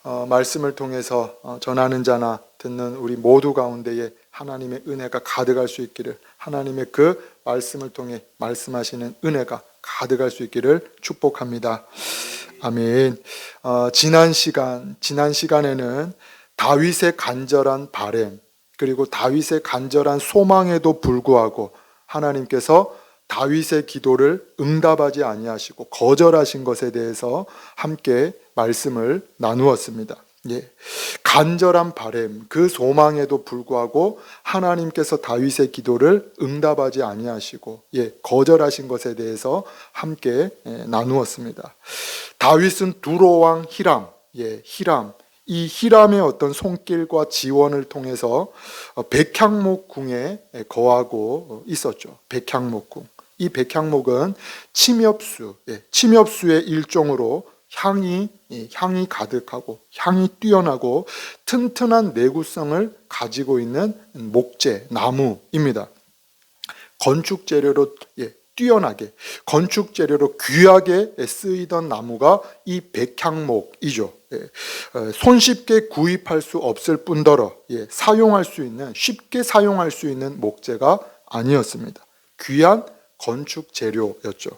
말씀을 통해서 전하는 자나 듣는 우리 모두 가운데에 하나님의 은혜가 가득할 수 있기를, 하나님의 그 말씀을 통해 말씀하시는 은혜가 가득할 수 있기를 축복합니다. 아멘. 지난 시간에는 다윗의 간절한 바램, 그리고 다윗의 간절한 소망에도 불구하고 하나님께서 다윗의 기도를 응답하지 아니하시고 거절하신 것에 대해서 함께 말씀을 나누었습니다. 간절한 바램, 그 소망에도 불구하고 하나님께서 다윗의 기도를 응답하지 아니하시고 거절하신 것에 대해서 함께 나누었습니다. 다윗은 두로왕 히람, 이 히람의 어떤 손길과 지원을 통해서 백향목궁에 거하고 있었죠. 백향목궁. 이 백향목은 침엽수의 일종으로 향이 가득하고 향이 뛰어나고 튼튼한 내구성을 가지고 있는 목재, 나무입니다. 건축 재료로 뛰어나게, 건축 재료로 귀하게 쓰이던 나무가 이 백향목이죠. 손쉽게 구입할 수 없을 뿐더러 쉽게 사용할 수 있는 목재가 아니었습니다. 귀한 건축 재료였죠.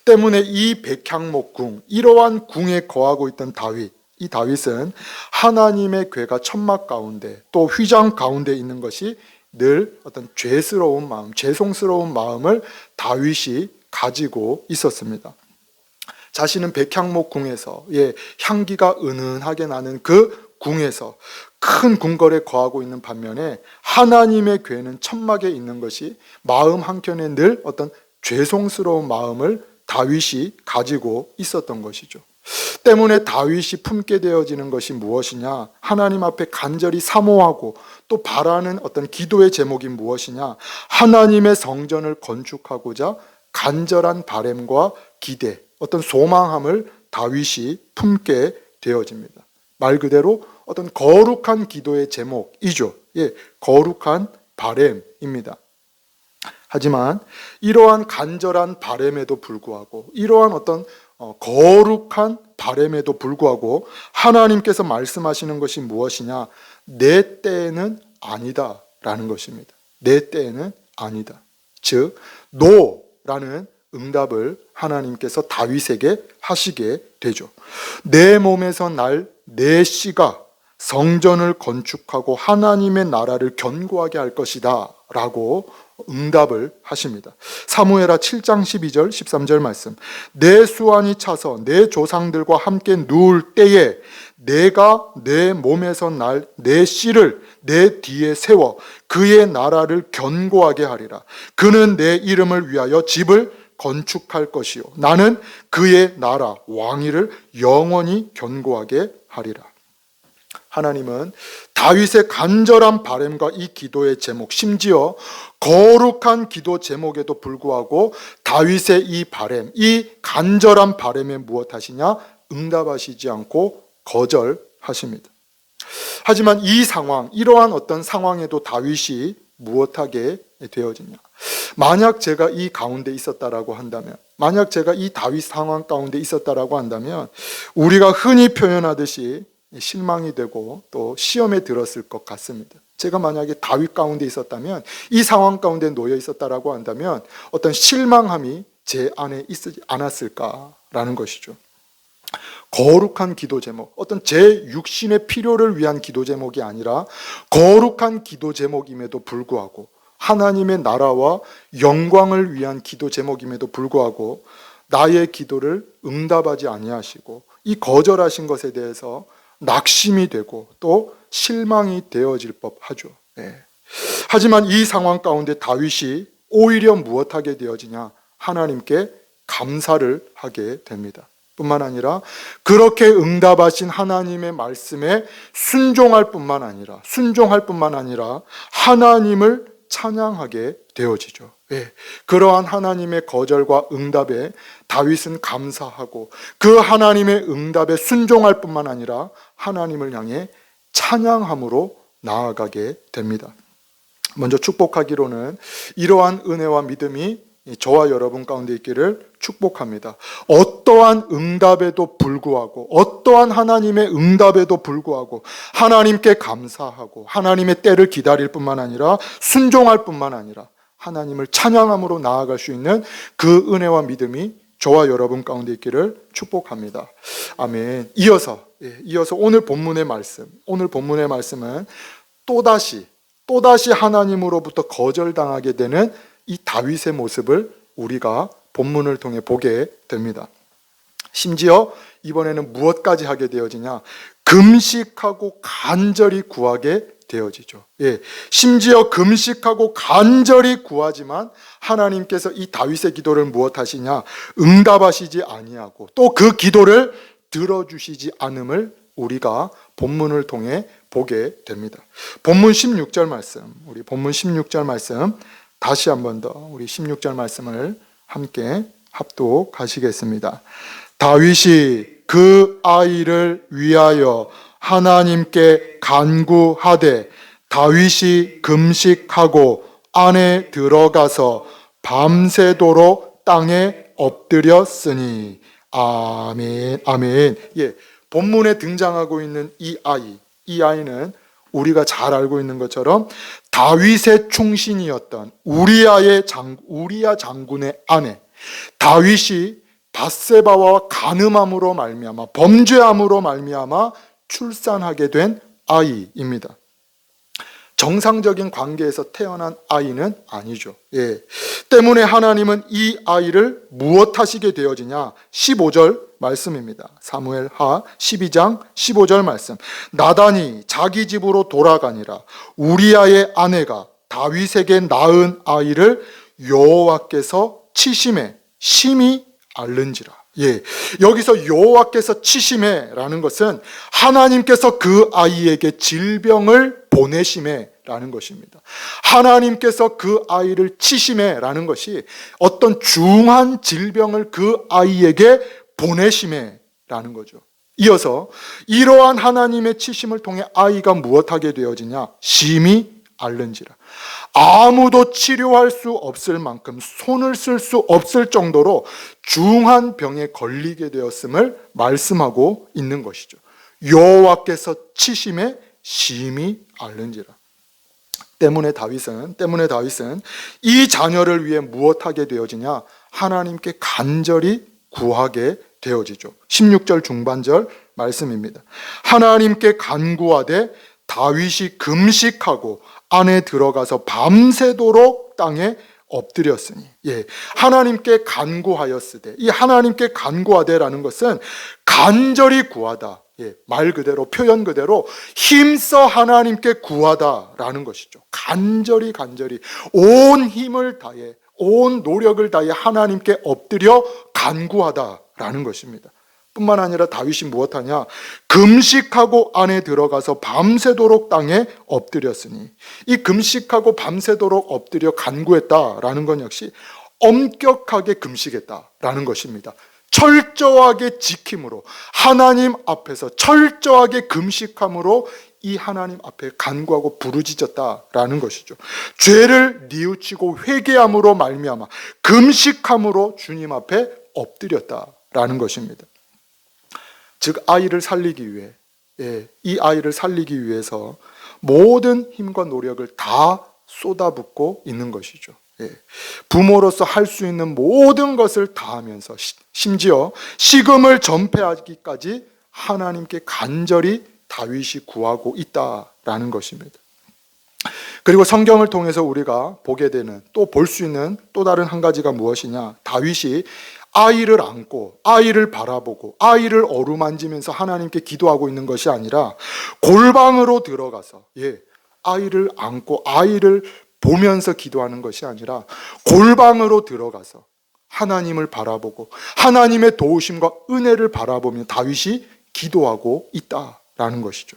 때문에 이 백향목궁, 이러한 궁에 거하고 있던 이 다윗은 하나님의 궤가 천막 가운데 또 휘장 가운데 있는 것이 늘 어떤 죄송스러운 마음을 다윗이 가지고 있었습니다. 자신은 백향목궁에서 향기가 은은하게 나는 그 궁에서 큰 궁궐에 거하고 있는 반면에 하나님의 궤는 천막에 있는 것이 마음 한켠에 늘 어떤 죄송스러운 마음을 다윗이 가지고 있었던 것이죠. 때문에 다윗이 품게 되어지는 것이 무엇이냐? 하나님 앞에 간절히 사모하고 또 바라는 어떤 기도의 제목이 무엇이냐? 하나님의 성전을 건축하고자 간절한 바램과 기대, 어떤 소망함을 다윗이 품게 되어집니다. 말 그대로 어떤 거룩한 기도의 제목이죠. 거룩한 바램입니다. 하지만 이러한 간절한 바램에도 불구하고, 이러한 어떤 거룩한 바램에도 불구하고 하나님께서 말씀하시는 것이 무엇이냐? 내 때에는 아니다 라는 것입니다. 내 때에는 아니다. 즉 노라는 응답을 하나님께서 다윗에게 하시게 되죠. 내 몸에서 날 내 씨가 성전을 건축하고 하나님의 나라를 견고하게 할 것이다 라고 응답을 하십니다. 사무엘하 7장 12절 13절 말씀, 내 수완이 차서 내 조상들과 함께 누울 때에 내가 내 몸에서 날 내 씨를 내 뒤에 세워 그의 나라를 견고하게 하리라. 그는 내 이름을 위하여 집을 건축할 것이요 나는 그의 나라 왕위를 영원히 견고하게 하리라. 하나님은 다윗의 간절한 바램과 이 기도의 제목, 심지어 거룩한 기도 제목에도 불구하고 다윗의 이 바램, 이 간절한 바램에 무엇하시냐? 응답하시지 않고 거절하십니다. 하지만 이 상황, 이러한 어떤 상황에도 다윗이 무엇하게 되어지냐? 만약 제가 이 가운데 있었다라고 한다면, 만약 제가 이 다윗 상황 가운데 있었다라고 한다면 우리가 흔히 표현하듯이 실망이 되고 또 시험에 들었을 것 같습니다. 제가 만약에 다윗 가운데 있었다면, 이 상황 가운데 놓여 있었다라고 한다면 어떤 실망함이 제 안에 있지 않았을까라는 것이죠. 거룩한 기도 제목, 어떤 제 육신의 필요를 위한 기도 제목이 아니라 거룩한 기도 제목임에도 불구하고, 하나님의 나라와 영광을 위한 기도 제목임에도 불구하고 나의 기도를 응답하지 아니하시고 이 거절하신 것에 대해서 낙심이 되고 또 실망이 되어질 법하죠. 하지만 이 상황 가운데 다윗이 오히려 무엇하게 되어지냐? 하나님께 감사를 하게 됩니다. 뿐만 아니라 그렇게 응답하신 하나님의 말씀에 순종할 뿐만 아니라 하나님을 찬양하게 되어지죠. 그러한 하나님의 거절과 응답에 다윗은 감사하고 그 하나님의 응답에 순종할 뿐만 아니라 하나님을 향해 찬양함으로 나아가게 됩니다. 먼저 축복하기로는 이러한 은혜와 믿음이 저와 여러분 가운데 있기를 축복합니다. 어떠한 응답에도 불구하고, 어떠한 하나님의 응답에도 불구하고 하나님께 감사하고 하나님의 때를 기다릴 뿐만 아니라 순종할 뿐만 아니라 하나님을 찬양함으로 나아갈 수 있는 그 은혜와 믿음이 저와 여러분 가운데 있기를 축복합니다. 아멘. 이어서 오늘 본문의 말씀은 또다시 하나님으로부터 거절당하게 되는 이 다윗의 모습을 우리가 본문을 통해 보게 됩니다. 심지어 이번에는 무엇까지 하게 되어지냐? 금식하고 간절히 구하게 되어지죠. 심지어 금식하고 간절히 구하지만 하나님께서 이 다윗의 기도를 무엇하시냐? 응답하시지 아니하고 또 그 기도를 들어주시지 않음을 우리가 본문을 통해 보게 됩니다. 본문 16절 말씀, 다시 한 번 더 우리 16절 말씀을 함께 합독하시겠습니다. 다윗이 그 아이를 위하여 하나님께 간구하되 다윗이 금식하고 안에 들어가서 밤새도록 땅에 엎드렸으니. 아멘, 아멘. 본문에 등장하고 있는 이 아이는 우리가 잘 알고 있는 것처럼 다윗의 충신이었던 우리야 장군의 아내, 다윗이 밧세바와 간음함으로 말미암아, 범죄함으로 말미암아 출산하게 된 아이입니다. 정상적인 관계에서 태어난 아이는 아니죠. 때문에 하나님은 이 아이를 무엇하시게 되어지냐? 15절 말씀입니다. 사무엘하 12장 15절 말씀. 나단이 자기 집으로 돌아가니라. 우리아의 아내가 다윗에게 낳은 아이를 여호와께서 치심에 심히 앓는지라. 여기서 여호와께서 치심에라는 것은 하나님께서 그 아이에게 질병을 보내심에라는 것입니다. 하나님께서 그 아이를 치심에라는 것이 어떤 중한 질병을 그 아이에게 보내심에라는 거죠. 이어서 이러한 하나님의 치심을 통해 아이가 무엇하게 되어지냐? 심히 앓는지라. 아무도 치료할 수 없을 만큼 손을 쓸 수 없을 정도로 중한 병에 걸리게 되었음을 말씀하고 있는 것이죠. 여호와께서 치심에 심히 앓는지라. 때문에 다윗은 이 자녀를 위해 무엇하게 되어지냐? 하나님께 간절히 구하게 되어지죠. 16절 중반절 말씀입니다. 하나님께 간구하되 다윗이 금식하고 안에 들어가서 밤새도록 땅에 엎드렸으니. 하나님께 간구하였으되, 이 하나님께 간구하되라는 것은 간절히 구하다, 말 그대로, 표현 그대로 힘써 하나님께 구하다라는 것이죠. 간절히 온 힘을 다해, 온 노력을 다해 하나님께 엎드려 간구하다라는 것입니다. 뿐만 아니라 다윗이 무엇하냐? 금식하고 안에 들어가서 밤새도록 땅에 엎드렸으니. 이 금식하고 밤새도록 엎드려 간구했다라는 건 역시 엄격하게 금식했다라는 것입니다. 철저하게 지킴으로, 하나님 앞에서 철저하게 금식함으로 이 하나님 앞에 간구하고 부르짖었다라는 것이죠. 죄를 뉘우치고 회개함으로 말미암아 금식함으로 주님 앞에 엎드렸다라는 것입니다. 즉 아이를 살리기 위해, 이 아이를 살리기 위해서 모든 힘과 노력을 다 쏟아붓고 있는 것이죠. 부모로서 할 수 있는 모든 것을 다 하면서 심지어 식음을 전폐하기까지 하나님께 간절히 다윗이 구하고 있다라는 것입니다. 그리고 성경을 통해서 우리가 보게 되는, 또 볼 수 있는 또 다른 한 가지가 무엇이냐? 다윗이 아이를 안고 아이를 바라보고 아이를 어루만지면서 하나님께 기도하고 있는 것이 아니라 골방으로 들어가서, 아이를 안고 아이를 보면서 기도하는 것이 아니라 골방으로 들어가서 하나님을 바라보고 하나님의 도우심과 은혜를 바라보며 다윗이 기도하고 있다라는 것이죠.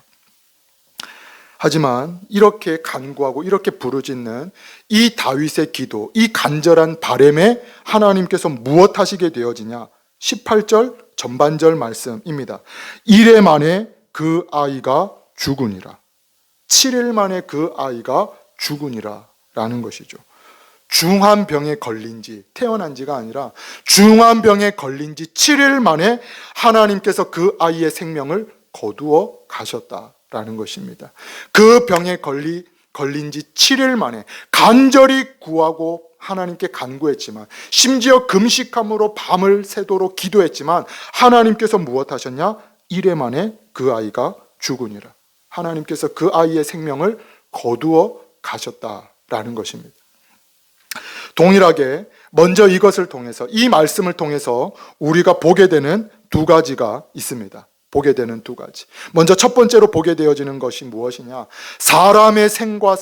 하지만 이렇게 간구하고 이렇게 부르짖는 이 다윗의 기도, 이 간절한 바람에 하나님께서 무엇 하시게 되어지냐? 18절 전반절 말씀입니다. 1일 만에 그 아이가 죽으니라. 7일 만에 그 아이가 죽으니라 라는 것이죠. 중한 병에 걸린 지, 태어난 지가 아니라 중한 병에 걸린 지 7일 만에 하나님께서 그 아이의 생명을 거두어 가셨다라는 것입니다. 그 병에 걸린 지 7일 만에 간절히 구하고 하나님께 간구했지만, 심지어 금식함으로 밤을 새도록 기도했지만 하나님께서 무엇하셨냐? 이래 만에 그 아이가 죽으니라. 하나님께서 그 아이의 생명을 거두어 가셨다라는 것입니다. 동일하게 먼저 이것을 통해서, 이 말씀을 통해서 우리가 보게 되는 두 가지가 있습니다. 보게 되는 두 가지. 먼저 첫 번째로 보게 되어지는 것이 무엇이냐? 사람의 생과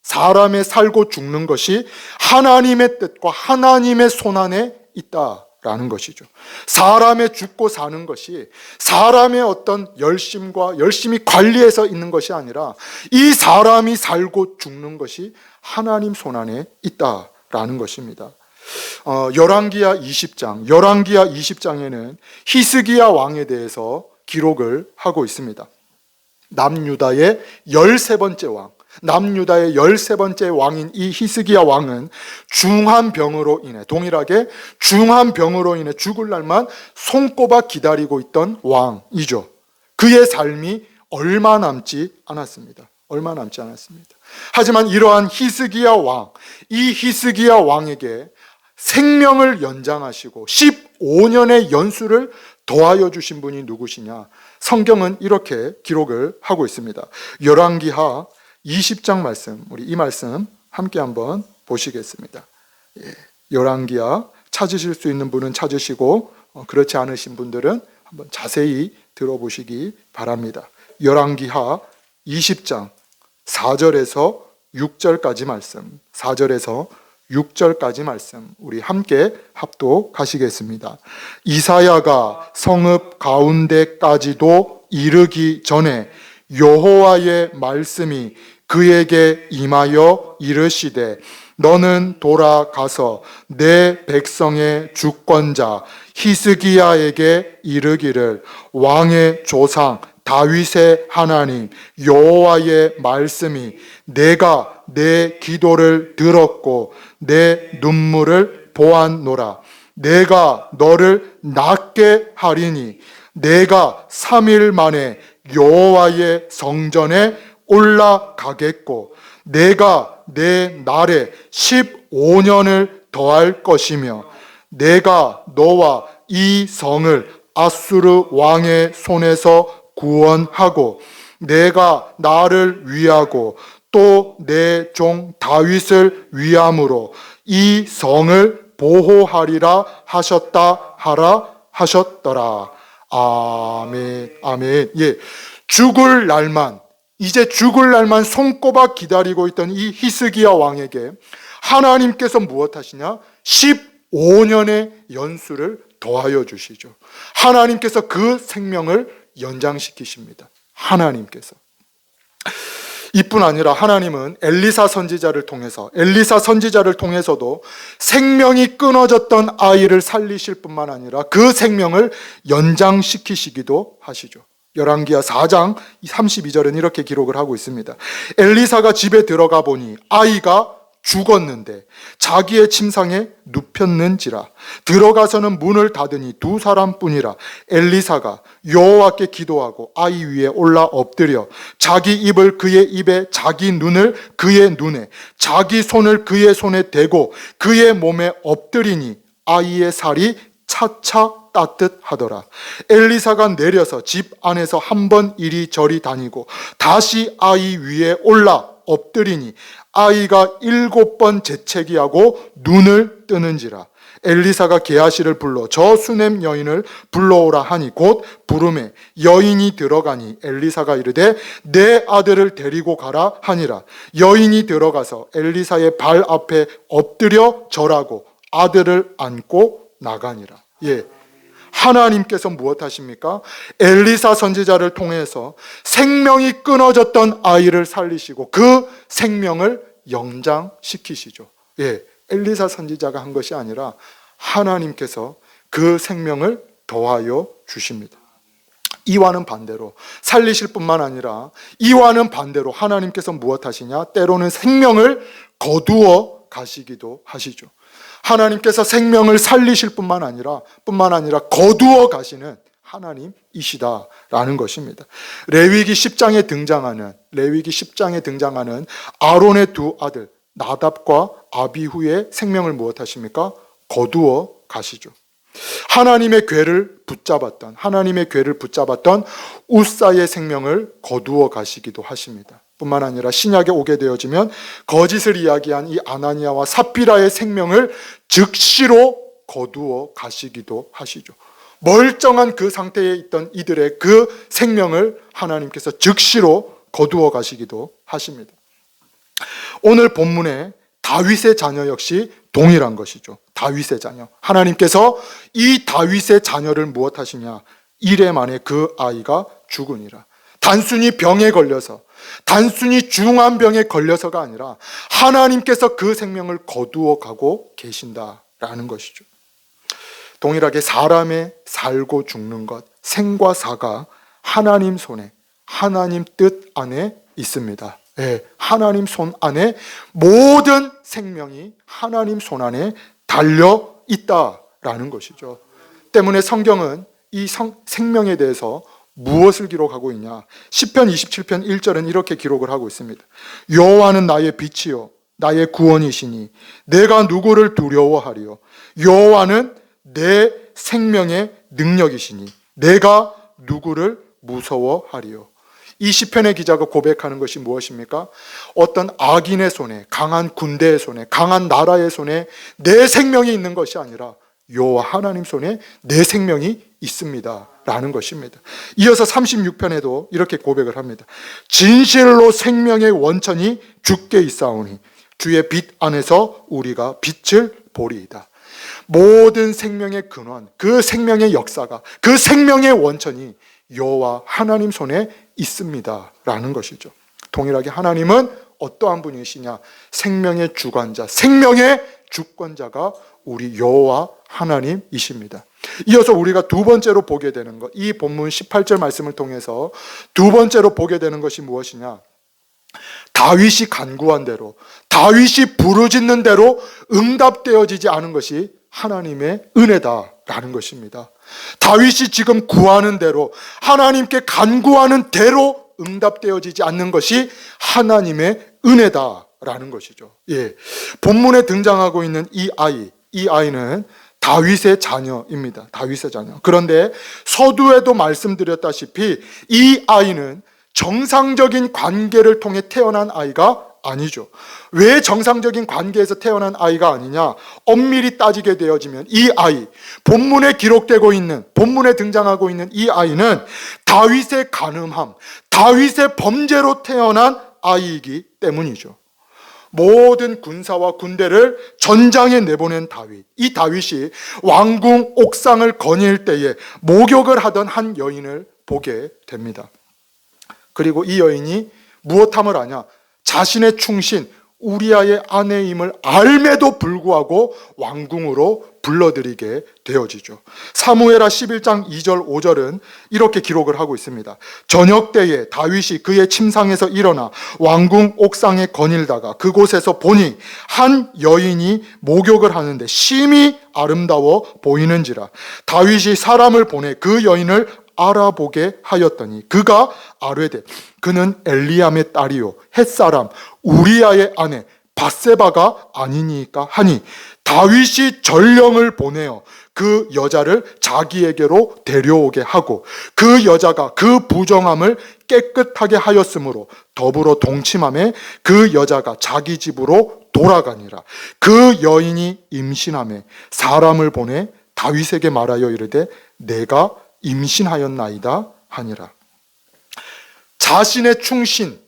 사람의 살고 죽는 것이 하나님의 뜻과 하나님의 손안에 있다라는 것이죠. 사람의 죽고 사는 것이 사람의 어떤 열심히 관리해서 있는 것이 아니라 이 사람이 살고 죽는 것이 하나님 손안에 있다라는 것입니다. 열왕기하 20장에는 히스기야 왕에 대해서 기록을 하고 있습니다. 남유다의 13번째 왕, 남유다의 13번째 왕인 이 히스기야 왕은 중한 병으로 인해, 동일하게 중한 병으로 인해 죽을 날만 손꼽아 기다리고 있던 왕이죠. 그의 삶이 얼마 남지 않았습니다. 하지만 이러한 히스기야 왕, 이 히스기야 왕에게 생명을 연장하시고 15년의 연수를 더하여 주신 분이 누구시냐? 성경은 이렇게 기록을 하고 있습니다. 열왕기하 20장 말씀, 우리 이 말씀 함께 한번 보시겠습니다. 열왕기하 찾으실 수 있는 분은 찾으시고, 그렇지 않으신 분들은 한번 자세히 들어보시기 바랍니다. 열왕기하 20장 4절에서 6절까지 말씀, 4절에서 6절까지 말씀 우리 함께 합독하시겠습니다. 이사야가 성읍 가운데까지도 이르기 전에 여호와의 말씀이 그에게 임하여 이르시되, 너는 돌아가서 내 백성의 주권자 히스기야에게 이르기를, 왕의 조상 다윗의 하나님 여호와의 말씀이 내가 내 기도를 들었고 내 눈물을 보았노라. 내가 너를 낫게 하리니 내가 3일 만에 여호와의 성전에 올라가겠고 내가 내 날에 15년을 더할 것이며 내가 너와 이 성을 아수르 왕의 손에서 구원하고 내가 나를 위하고 또 내 종 다윗을 위함으로 이 성을 보호하리라 하셨다 하라 하셨더라. 아멘. 아멘. 이제 죽을 날만 손꼽아 기다리고 있던 이 히스기야 왕에게 하나님께서 무엇하시냐? 15년의 연수를 더하여 주시죠. 하나님께서 그 생명을 연장시키십니다. 하나님께서. 이뿐 아니라 하나님은 엘리사 선지자를 통해서도 생명이 끊어졌던 아이를 살리실 뿐만 아니라 그 생명을 연장시키시기도 하시죠. 열왕기하 4장 32절은 이렇게 기록을 하고 있습니다. 엘리사가 집에 들어가 보니 아이가 죽었는데 자기의 침상에 눕혔는지라. 들어가서는 문을 닫으니 두 사람뿐이라. 엘리사가 여호와께 기도하고 아이 위에 올라 엎드려 자기 입을 그의 입에, 자기 눈을 그의 눈에, 자기 손을 그의 손에 대고 그의 몸에 엎드리니 아이의 살이 차차 따뜻하더라. 엘리사가 내려서 집 안에서 한 번 이리저리 다니고 다시 아이 위에 올라 엎드리니 아이가 7번 재채기하고 눈을 뜨는지라. 엘리사가 게하시를 불러 저 수넴 여인을 불러오라 하니 곧 부르매 여인이 들어가니 엘리사가 이르되 내 아들을 데리고 가라 하니라. 여인이 들어가서 엘리사의 발 앞에 엎드려 절하고 아들을 안고 나가니라. 하나님께서 무엇하십니까? 엘리사 선지자를 통해서 생명이 끊어졌던 아이를 살리시고 그 생명을 연장시키시죠. 엘리사 선지자가 한 것이 아니라 하나님께서 그 생명을 더하여 주십니다. 이와는 반대로 살리실 뿐만 아니라 이와는 반대로 하나님께서 무엇하시냐? 때로는 생명을 거두어 가시기도 하시죠. 하나님께서 생명을 살리실 뿐만 아니라 거두어 가시는 하나님이시다라는 것입니다. 레위기 10장에 등장하는 아론의 두 아들 나답과 아비후의 생명을 무엇하십니까? 거두어 가시죠. 하나님의 궤를 붙잡았던 우사의 생명을 거두어 가시기도 하십니다. 뿐만 아니라 신약에 오게 되어지면 거짓을 이야기한 이 아나니아와 삽비라의 생명을 즉시로 거두어 가시기도 하시죠. 멀쩡한 그 상태에 있던 이들의 그 생명을 하나님께서 즉시로 거두어 가시기도 하십니다. 오늘 본문에 다윗의 자녀 역시 동일한 것이죠. 다윗의 자녀. 하나님께서 이 다윗의 자녀를 무엇하시냐? 이래 만에 그 아이가 죽으니라. 단순히 병에 걸려서, 단순히 중한 병에 걸려서가 아니라 하나님께서 그 생명을 거두어 가고 계신다라는 것이죠. 동일하게 사람의 살고 죽는 것, 생과 사가 하나님 손에, 하나님 뜻 안에 있습니다. 네, 하나님 손 안에 모든 생명이 하나님 손 안에 달려 있다라는 것이죠. 때문에 성경은 이 생명에 대해서 무엇을 기록하고 있냐? 시편 27편 1절은 이렇게 기록을 하고 있습니다. 여호와는 나의 빛이요 나의 구원이시니 내가 누구를 두려워하리요? 여호와는 내 생명의 능력이시니 내가 누구를 무서워하리요? 이 시편의 기자가 고백하는 것이 무엇입니까? 어떤 악인의 손에, 강한 군대의 손에, 강한 나라의 손에 내 생명이 있는 것이 아니라 여호와 하나님 손에 내 생명이 있습니다 라는 것입니다. 이어서 36편에도 이렇게 고백을 합니다. 진실로 생명의 원천이 주께 있사오니 주의 빛 안에서 우리가 빛을 보리이다. 모든 생명의 근원, 그 생명의 역사가, 그 생명의 원천이 여호와 하나님 손에 있습니다 라는 것이죠. 동일하게 하나님은 어떠한 분이시냐? 생명의 주관자, 생명의 주권자가 우리 여호와 하나님이십니다. 이어서 우리가 두 번째로 보게 되는 것, 이 본문 18절 말씀을 통해서 두 번째로 보게 되는 것이 무엇이냐? 다윗이 간구한 대로, 다윗이 부르짖는 대로 응답되어지지 않은 것이 하나님의 은혜다라는 것입니다. 다윗이 지금 구하는 대로, 하나님께 간구하는 대로 응답되어지지 않는 것이 하나님의 은혜다라는 것이죠. 예, 본문에 등장하고 있는 이 아이는 다윗의 자녀입니다. 다윗의 자녀. 그런데 서두에도 말씀드렸다시피 이 아이는 정상적인 관계를 통해 태어난 아이가 아니죠. 왜 정상적인 관계에서 태어난 아이가 아니냐? 엄밀히 따지게 되어지면 이 아이, 본문에 기록되고 있는, 본문에 등장하고 있는 이 아이는 다윗의 간음함, 다윗의 범죄로 태어난 아이이기 때문이죠. 모든 군사와 군대를 전장에 내보낸 다윗, 이 다윗이 왕궁 옥상을 거닐 때에 목욕을 하던 한 여인을 보게 됩니다. 그리고 이 여인이 무엇함을 아냐? 자신의 충신 우리아의 아내임을 알매도 불구하고 왕궁으로 불러들이게 되어지죠. 사무엘하 11장 2절 5절은 이렇게 기록을 하고 있습니다. 저녁 때에 다윗이 그의 침상에서 일어나 왕궁 옥상에 거닐다가 그곳에서 보니 한 여인이 목욕을 하는데 심히 아름다워 보이는지라 다윗이 사람을 보내 그 여인을 알아보게 하였더니 그가 아뢰되 그는 엘리암의 딸이요 햇사람 우리아의 아내 밧세바가 아니니까 하니 다윗이 전령을 보내어 그 여자를 자기에게로 데려오게 하고 그 여자가 그 부정함을 깨끗하게 하였으므로 더불어 동침함에 그 여자가 자기 집으로 돌아가니라. 그 여인이 임신함에 사람을 보내 다윗에게 말하여 이르되 내가 임신하였나이다 하니라. 자신의 충신인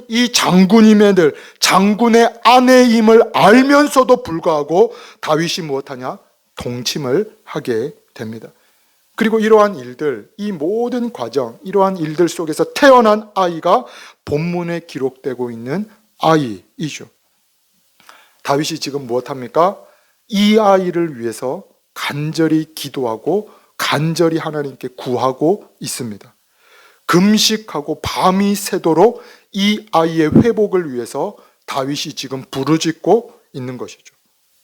이 장군의 아내임을 알면서도 불구하고 다윗이 무엇하냐? 동침을 하게 됩니다. 그리고 이러한 일들, 이 모든 과정, 이러한 일들 속에서 태어난 아이가 본문에 기록되고 있는 아이이죠. 다윗이 지금 무엇합니까? 이 아이를 위해서 간절히 기도하고 간절히 하나님께 구하고 있습니다. 금식하고 밤이 새도록 이 아이의 회복을 위해서 다윗이 지금 부르짖고 있는 것이죠.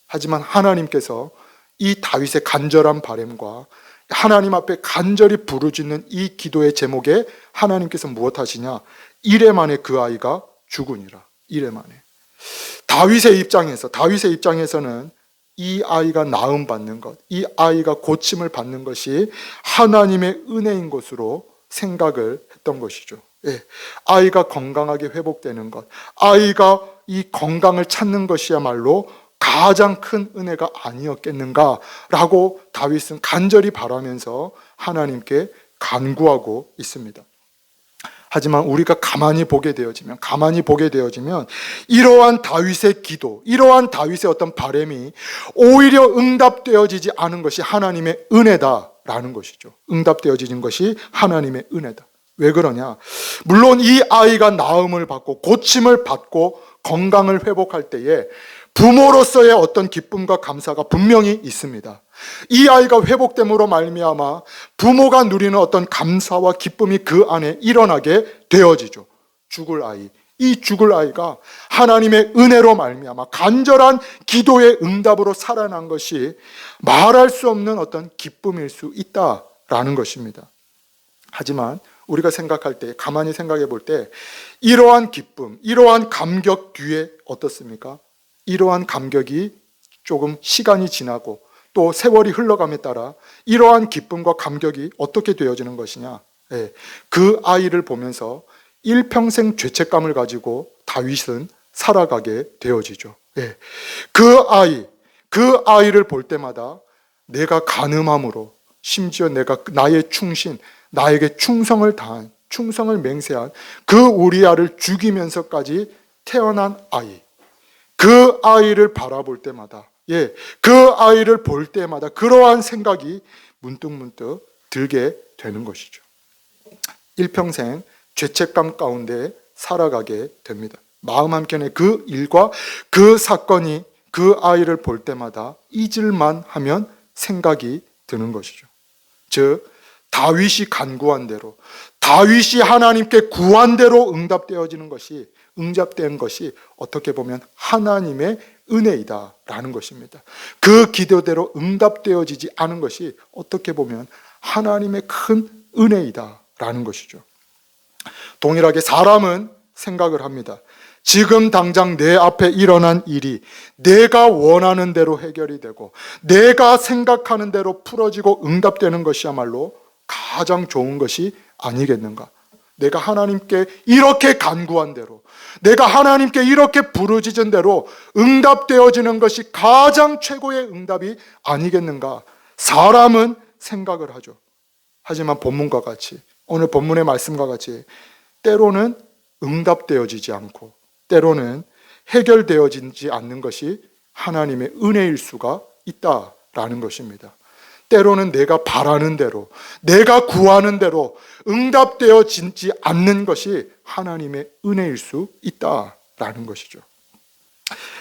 하지만 하나님께서 이 다윗의 간절한 바람과 하나님 앞에 간절히 부르짖는 이 기도의 제목에 하나님께서 무엇 하시냐? 이래 만에 그 아이가 죽으니라. 이래 만에. 다윗의 입장에서는 이 아이가 나음 받는 것, 이 아이가 고침을 받는 것이 하나님의 은혜인 것으로 생각을 했던 것이죠. 예, 아이가 건강하게 회복되는 것, 아이가 이 건강을 찾는 것이야말로 가장 큰 은혜가 아니었겠는가라고 다윗은 간절히 바라면서 하나님께 간구하고 있습니다. 하지만 우리가 가만히 보게 되어지면 이러한 다윗의 기도, 이러한 다윗의 어떤 바람이 오히려 응답되어지지 않은 것이 하나님의 은혜다라는 것이죠. 응답되어지는 것이 하나님의 은혜다. 왜 그러냐? 물론 이 아이가 나음을 받고 고침을 받고 건강을 회복할 때에 부모로서의 어떤 기쁨과 감사가 분명히 있습니다. 이 아이가 회복됨으로 말미암아 부모가 누리는 어떤 감사와 기쁨이 그 안에 일어나게 되어지죠. 죽을 아이, 이 죽을 아이가 하나님의 은혜로 말미암아 간절한 기도의 응답으로 살아난 것이 말할 수 없는 어떤 기쁨일 수 있다라는 것입니다. 하지만 우리가 생각할 때, 가만히 생각해 볼 때 이러한 기쁨, 이러한 감격 뒤에 어떻습니까? 이러한 감격이 조금 시간이 지나고 또 세월이 흘러감에 따라 이러한 기쁨과 감격이 어떻게 되어지는 것이냐? 그 아이를 보면서 일평생 죄책감을 가지고 다윗은 살아가게 되어지죠. 그 아이를 볼 때마다 내가 간음함으로, 심지어 내가 나의 충신, 나에게 충성을 다한, 충성을 맹세한 그 우리아를 죽이면서까지 태어난 아이, 그 아이를 바라볼 때마다, 그 아이를 볼 때마다 그러한 생각이 문득문득 들게 되는 것이죠. 일평생 죄책감 가운데 살아가게 됩니다. 마음 한켠에 그 일과 그 사건이 그 아이를 볼 때마다 잊을만 하면 생각이 드는 것이죠. 즉 다윗이 간구한 대로, 다윗이 하나님께 구한 대로 응답된 것이 어떻게 보면 하나님의 은혜이다라는 것입니다. 그 기도대로 응답되어지지 않은 것이 어떻게 보면 하나님의 큰 은혜이다라는 것이죠. 동일하게 사람은 생각을 합니다. 지금 당장 내 앞에 일어난 일이 내가 원하는 대로 해결이 되고 내가 생각하는 대로 풀어지고 응답되는 것이야말로 가장 좋은 것이 아니겠는가? 내가 하나님께 이렇게 간구한 대로, 내가 하나님께 이렇게 부르짖은 대로 응답되어지는 것이 가장 최고의 응답이 아니겠는가? 사람은 생각을 하죠. 하지만 본문과 같이, 오늘 본문의 말씀과 같이 때로는 응답되어지지 않고 때로는 해결되어지지 않는 것이 하나님의 은혜일 수가 있다라는 것입니다. 때로는 내가 바라는 대로, 내가 구하는 대로 응답되어지지 않는 것이 하나님의 은혜일 수 있다라는 것이죠.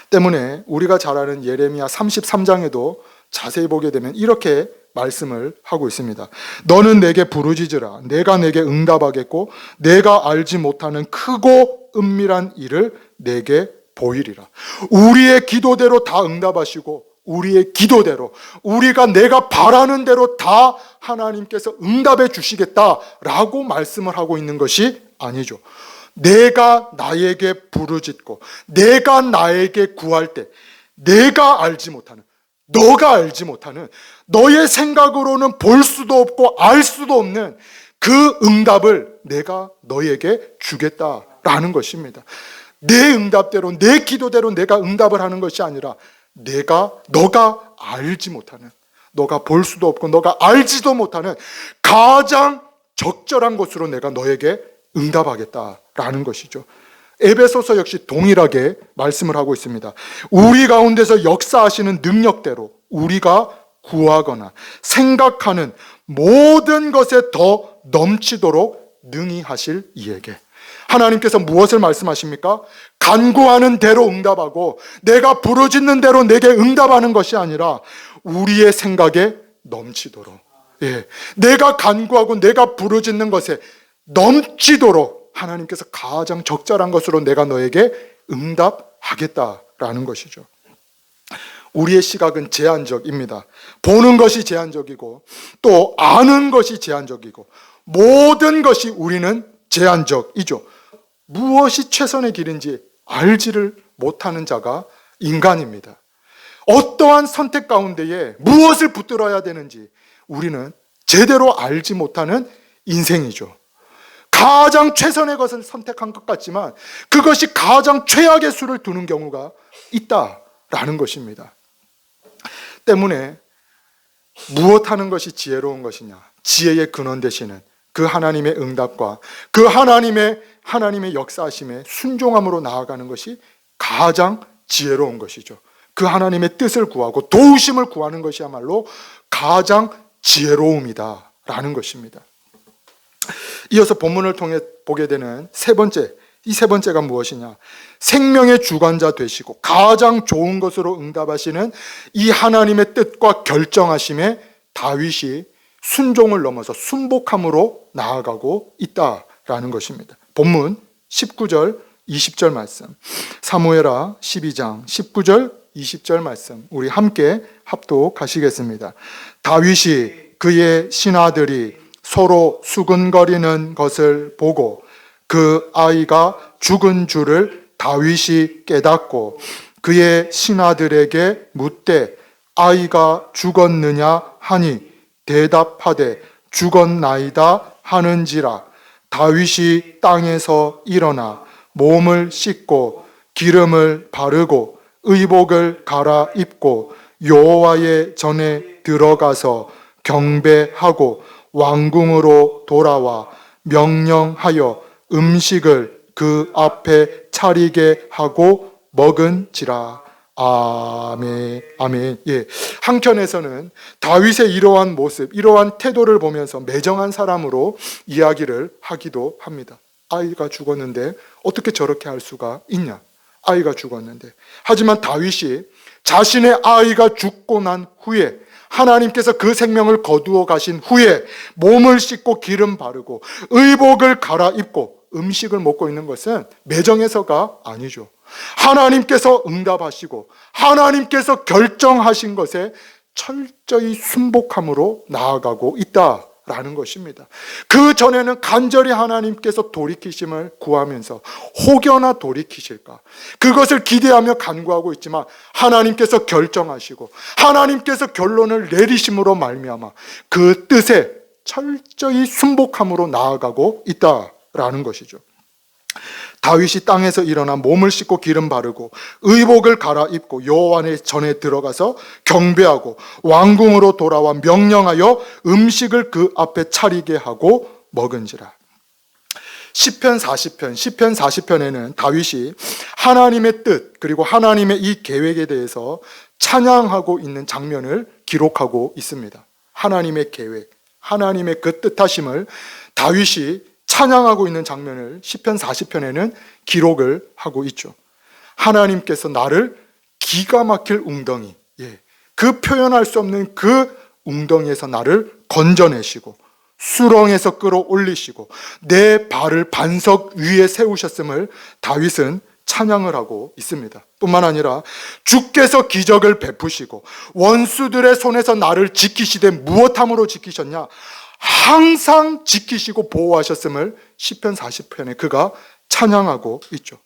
때문에 우리가 잘 아는 예레미야 33장에도 자세히 보게 되면 이렇게 말씀을 하고 있습니다. 너는 내게 부르짖으라. 내가 내게 응답하겠고 내가 알지 못하는 크고 은밀한 일을 내게 보이리라. 우리의 기도대로 다 응답하시고 우리의 기도대로, 내가 바라는 대로 다 하나님께서 응답해 주시겠다라고 말씀을 하고 있는 것이 아니죠. 내가 나에게 부르짖고 내가 나에게 구할 때 내가 알지 못하는, 너가 알지 못하는, 너의 생각으로는 볼 수도 없고 알 수도 없는 그 응답을 내가 너에게 주겠다라는 것입니다. 내 응답대로, 내 기도대로 내가 응답을 하는 것이 아니라 너가 알지 못하는, 너가 볼 수도 없고 너가 알지도 못하는 가장 적절한 것으로 내가 너에게 응답하겠다라는 것이죠. 에베소서 역시 동일하게 말씀을 하고 있습니다. 우리 가운데서 역사하시는 능력대로 우리가 구하거나 생각하는 모든 것에 더 넘치도록 능히 하실 이에게. 하나님께서 무엇을 말씀하십니까? 간구하는 대로 응답하고 내가 부르짖는 대로 내게 응답하는 것이 아니라 우리의 생각에 넘치도록, 내가 간구하고 내가 부르짖는 것에 넘치도록 하나님께서 가장 적절한 것으로 내가 너에게 응답하겠다라는 것이죠. 우리의 시각은 제한적입니다. 보는 것이 제한적이고 또 아는 것이 제한적이고 모든 것이 우리는 제한적이죠. 무엇이 최선의 길인지 알지를 못하는 자가 인간입니다. 어떠한 선택 가운데에 무엇을 붙들어야 되는지 우리는 제대로 알지 못하는 인생이죠. 가장 최선의 것을 선택한 것 같지만 그것이 가장 최악의 수를 두는 경우가 있다라는 것입니다. 때문에 무엇 하는 것이 지혜로운 것이냐? 지혜의 근원 되시는 그 하나님의 응답과 그 하나님의 역사하심에 순종함으로 나아가는 것이 가장 지혜로운 것이죠. 그 하나님의 뜻을 구하고 도우심을 구하는 것이야말로 가장 지혜로움이다라는 것입니다. 이어서 본문을 통해 보게 되는 이 세 번째가 무엇이냐? 생명의 주관자 되시고 가장 좋은 것으로 응답하시는 이 하나님의 뜻과 결정하심에 다윗이 순종을 넘어서 순복함으로 나아가고 있다라는 것입니다. 본문 19절 20절 말씀, 사무엘하 12장 19절 20절 말씀 우리 함께 합독하시겠습니다. 다윗이 그의 신하들이 서로 수근거리는 것을 보고 그 아이가 죽은 줄을 다윗이 깨닫고 그의 신하들에게 묻되 아이가 죽었느냐 하니 대답하되 죽었나이다 하는지라. 다윗이 땅에서 일어나 몸을 씻고 기름을 바르고 의복을 갈아입고 여호와의 전에 들어가서 경배하고 왕궁으로 돌아와 명령하여 음식을 그 앞에 차리게 하고 먹은지라. 아멘. 아멘. 예. 한켠에서는 다윗의 이러한 모습, 이러한 태도를 보면서 매정한 사람으로 이야기를 하기도 합니다. 아이가 죽었는데 어떻게 저렇게 할 수가 있냐? 아이가 죽었는데. 하지만 다윗이 자신의 아이가 죽고 난 후에 하나님께서 그 생명을 거두어 가신 후에 몸을 씻고 기름 바르고 의복을 갈아입고 음식을 먹고 있는 것은 매정해서가 아니죠. 하나님께서 응답하시고 하나님께서 결정하신 것에 철저히 순복함으로 나아가고 있다라는 것입니다. 그 전에는 간절히 하나님께서 돌이키심을 구하면서 혹여나 돌이키실까 그것을 기대하며 간구하고 있지만 하나님께서 결정하시고 하나님께서 결론을 내리심으로 말미암아 그 뜻에 철저히 순복함으로 나아가고 있다라는 것이죠. 다윗이 땅에서 일어나 몸을 씻고 기름 바르고 의복을 갈아입고 여호와의 전에 들어가서 경배하고 왕궁으로 돌아와 명령하여 음식을 그 앞에 차리게 하고 먹은지라. 시편 40편에는 다윗이 하나님의 뜻 그리고 하나님의 이 계획에 대해서 찬양하고 있는 장면을 기록하고 있습니다. 하나님의 계획, 하나님의 그 뜻하심을 다윗이 찬양하고 있는 장면을 시편 40편에는 기록을 하고 있죠. 하나님께서 나를 기가 막힐 웅덩이, 그 표현할 수 없는 그 웅덩이에서 나를 건져내시고 수렁에서 끌어올리시고 내 발을 반석 위에 세우셨음을 다윗은 찬양을 하고 있습니다. 뿐만 아니라 주께서 기적을 베푸시고 원수들의 손에서 나를 지키시되 무엇함으로 지키셨냐? 항상 지키시고 보호하셨음을 시편 40편에 그가 찬양하고 있죠.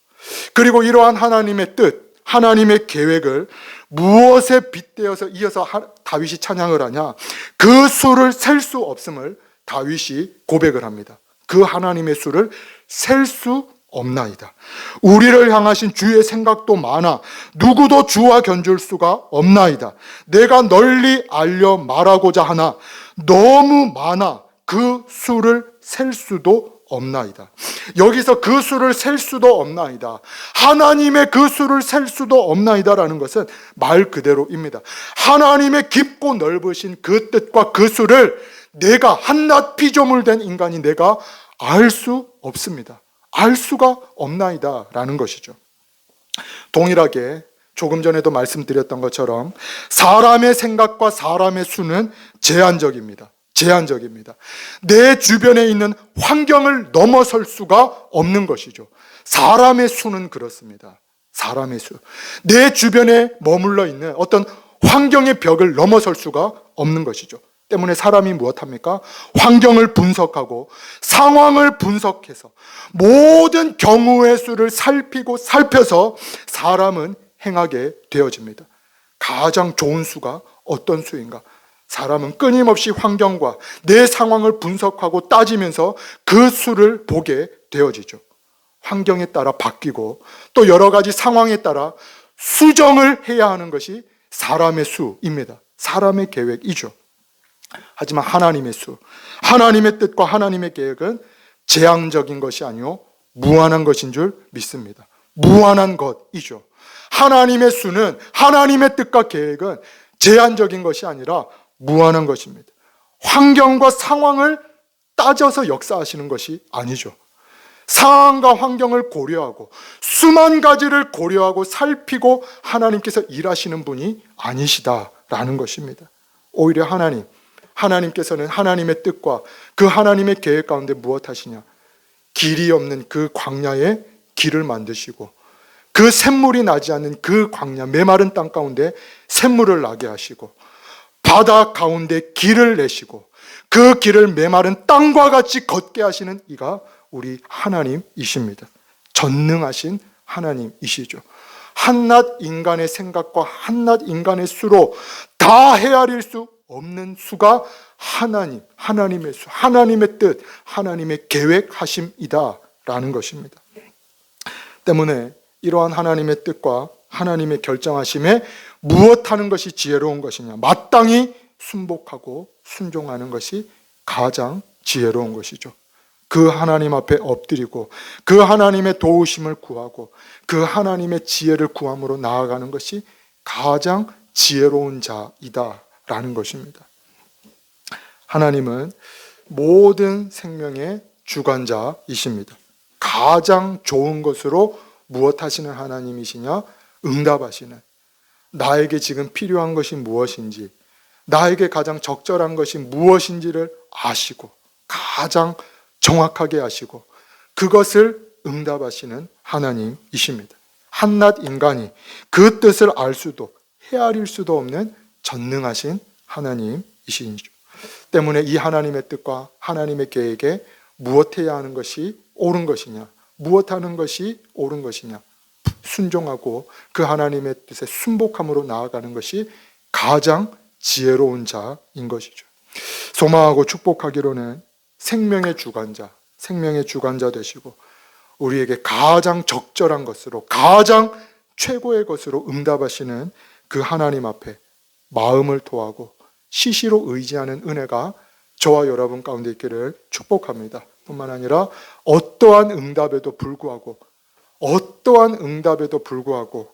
그리고 이러한 하나님의 뜻, 하나님의 계획을 무엇에 빗대어서 이어서 다윗이 찬양을 하냐? 그 수를 셀 수 없음을 다윗이 고백을 합니다. 그 하나님의 수를 셀 수 없나이다. 우리를 향하신 주의 생각도 많아 누구도 주와 견줄 수가 없나이다. 내가 널리 알려 말하고자 하나 너무 많아 그 수를 셀 수도 없나이다. 여기서 그 수를 셀 수도 없나이다, 하나님의 그 수를 셀 수도 없나이다라는 것은 말 그대로입니다. 하나님의 깊고 넓으신 그 뜻과 그 수를 내가 한낱 피조물 된 인간이 내가 알 수 없습니다. 알 수가 없나이다 라는 것이죠. 동일하게 조금 전에도 말씀드렸던 것처럼 사람의 생각과 사람의 수는 제한적입니다. 내 주변에 있는 환경을 넘어설 수가 없는 것이죠. 사람의 수는 그렇습니다. 사람의 수. 내 주변에 머물러 있는 어떤 환경의 벽을 넘어설 수가 없는 것이죠. 때문에 사람이 무엇합니까? 환경을 분석하고 상황을 분석해서 모든 경우의 수를 살피고 살펴서 사람은 행하게 되어집니다. 가장 좋은 수가 어떤 수인가? 사람은 끊임없이 환경과 내 상황을 분석하고 따지면서 그 수를 보게 되어지죠. 환경에 따라 바뀌고 또 여러 가지 상황에 따라 수정을 해야 하는 것이 사람의 수입니다. 사람의 계획이죠. 하지만 하나님의 수, 하나님의 뜻과 하나님의 계획은 제한적인 것이 아니요 무한한 것인 줄 믿습니다. 무한한 것이죠. 하나님의 수는, 하나님의 뜻과 계획은 제한적인 것이 아니라 무한한 것입니다. 환경과 상황을 따져서 역사하시는 것이 아니죠. 상황과 환경을 고려하고 수만 가지를 고려하고 살피고 하나님께서 일하시는 분이 아니시다라는 것입니다. 오히려 하나님께서는 하나님의 뜻과 그 하나님의 계획 가운데 무엇 하시냐? 길이 없는 그 광야에 길을 만드시고 그 샘물이 나지 않는 그 광야, 메마른 땅 가운데 샘물을 나게 하시고 바다 가운데 길을 내시고 그 길을 메마른 땅과 같이 걷게 하시는 이가 우리 하나님이십니다. 전능하신 하나님이시죠. 한낱 인간의 생각과 한낱 인간의 수로 다 헤아릴 수 없는 수가 하나님의 수, 하나님의 뜻, 하나님의 계획하심이다라는 것입니다. 때문에 이러한 하나님의 뜻과 하나님의 결정하심에 무엇하는 것이 지혜로운 것이냐? 마땅히 순복하고 순종하는 것이 가장 지혜로운 것이죠. 그 하나님 앞에 엎드리고 그 하나님의 도우심을 구하고 그 하나님의 지혜를 구함으로 나아가는 것이 가장 지혜로운 자이다라는 것입니다. 하나님은 모든 생명의 주관자이십니다. 가장 좋은 것으로 무엇 하시는 하나님이시냐? 응답하시는, 나에게 지금 필요한 것이 무엇인지, 나에게 가장 적절한 것이 무엇인지를 아시고 가장 정확하게 아시고 그것을 응답하시는 하나님이십니다. 한낱 인간이 그 뜻을 알 수도 헤아릴 수도 없는 전능하신 하나님이시죠. 때문에 이 하나님의 뜻과 하나님의 계획에 무엇해야 하는 것이 옳은 것이냐, 무엇하는 것이 옳은 것이냐, 순종하고 그 하나님의 뜻에 순복함으로 나아가는 것이 가장 지혜로운 자인 것이죠. 소망하고 축복하기로는 생명의 주관자 되시고 우리에게 가장 적절한 것으로, 가장 최고의 것으로 응답하시는 그 하나님 앞에 마음을 토하고 시시로 의지하는 은혜가 저와 여러분 가운데 있기를 축복합니다. 뿐만 아니라 어떠한 응답에도 불구하고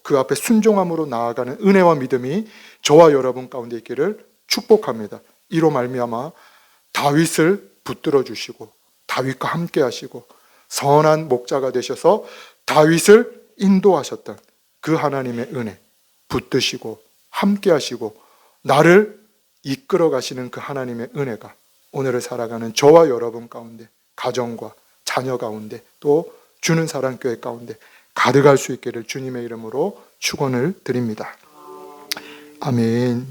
그 앞에 순종함으로 나아가는 은혜와 믿음이 저와 여러분 가운데 있기를 축복합니다. 이로 말미암아 다윗을 붙들어 주시고 다윗과 함께 하시고 선한 목자가 되셔서 다윗을 인도하셨던 그 하나님의 은혜 붙드시고 함께 하시고 나를 이끌어 가시는 그 하나님의 은혜가 오늘을 살아가는 저와 여러분 가운데, 가정과 자녀 가운데, 또 주는 사랑교회 가운데 가득할 수 있기를 주님의 이름으로 축원을 드립니다. 아멘.